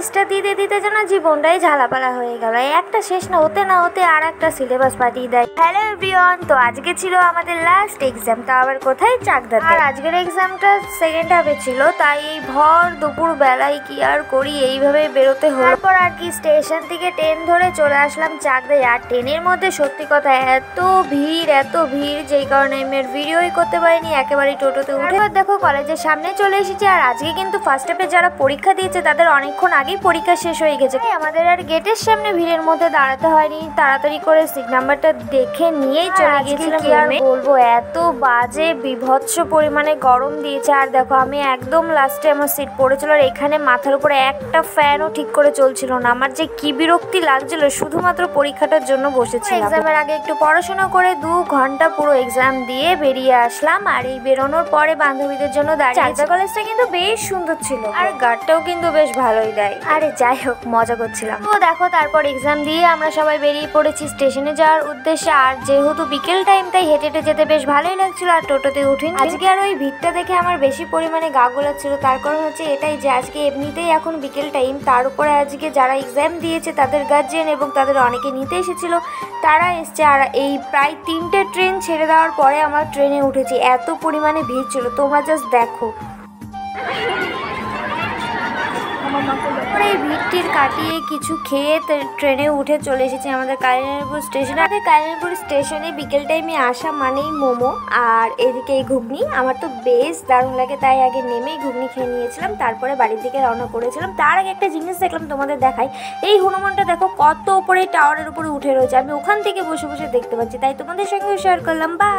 জিনিসটা দিতে দিতে যেন জীবনটাই ঝালাপালা হয়ে গেল। একটা শেষ না হতে আর একটা সিলেবাস পাঠিয়ে দেয়। হ্যালো এভরিওয়ান, তো আজকে ছিল আমাদের লাস্ট এক্সাম, তা আবার কোথায়? চাকদাতে। আর আজকের এক্সামটা সেকেন্ড হাফে ছিল, তাই এই ভর দুপুর বেলায় কি আর করি, এইভাবে বেরোতে হলো। তারপর আর কি স্টেশন থেকে ট্রেন ধরে চলে আসলাম চাকদায়। আর ট্রেনের মধ্যে সত্যি কথা এত ভিড় যেই কারণে আমি আর ভিডিওই করতে পারিনি, একেবারেই টোটোতে উঠে। দেখো কলেজের সামনে চলে এসেছি। আর আজকে কিন্তু ফার্স্ট হাফে যারা পরীক্ষা দিয়েছে তাদের অনেকক্ষণ আগেই পরীক্ষা শেষ হয়ে গেছে। আমাদের আর গেটের সামনে ভিড়ের মধ্যে দাঁড়াতে হয়নি, তাড়াতাড়ি করে সিট নাম্বারটা দেখে নিয়েই চলে গিয়েছিলাম। কি আর বলবো, এত বাজে বিভৎস পরিমাণে গরম দিয়েছে। আর দেখো আমি একদম লাস্টে আমার সিট পড়েছিল, আর এখানে মাথার উপরে একটা ফ্যানও ঠিক করে চলছিল না। আমার যে কি বিরক্তি লাগছিল, শুধুমাত্র পরীক্ষাটার জন্য বসেছিলাম। এক্সামের আগে একটু পড়াশোনা করে 2 ঘন্টা পুরো এক্সাম দিয়ে বেরিয়ে আসলাম। আর এই বেরোনোর পরে বান্ধবীদের জন্য দাঁড়িয়ে। কলেজটা কিন্তু বেশ সুন্দর ছিল, আর গার্ডটাও কিন্তু বেশ ভালোই দেয়। আরে যাই হোক, মজা করছিলাম। তো দেখো তারপর এক্সাম দিয়ে আমরা সবাই বেরিয়ে পড়েছি স্টেশনে যাওয়ার উদ্দেশ্যে। আর যেহেতু বিকেল টাইম, তাই হেঁটে হেঁটে যেতে বেশ ভালোই লাগছিল। আর টোটোতে উঠিনি। আজকে আর ওই ভিড়টা দেখে আমার বেশি পরিমাণে গা গোলাচ্ছিল। তার কারণ হচ্ছে এটাই যে আজকে এমনিতেই এখন বিকেল টাইম, তার উপরে আজকে যারা এক্সাম দিয়েছে তাদের গার্জিয়ান এবং তাদের অনেকে নিতে এসেছিল, তারা এসছে। আর এই প্রায় 3টে ট্রেন ছেড়ে দেওয়ার পরে আমার ট্রেনে উঠেছি। এত পরিমাণে ভিড় ছিল, তোমরা জাস্ট দেখো। এই ভিড়টির কাটিয়ে কিছু খেয়ে ট্রেনে উঠে চলে এসেছি আমাদের কালিনাপুর স্টেশনে। আমাদের কালিনাপুর স্টেশনে বিকেল টাইমে আসা মানেই মোমো, আর এদিকে এই ঘুগনি আমার তো বেশ দারুণ লাগে, তাই আগে নেমেই ঘুগনি খেয়ে নিয়েছিলাম। তারপরে বাড়ির দিকে রওনা করেছিলাম। তার আগে একটা জিনিস দেখলাম, তোমাদের দেখাই। এই হনুমানটা দেখো কত উপরে টাওয়ারের উপরে উঠে রয়েছে, আমি ওখান থেকে বসে বসে দেখতে পাচ্ছি, তাই তোমাদের সঙ্গে শেয়ার করলাম। বা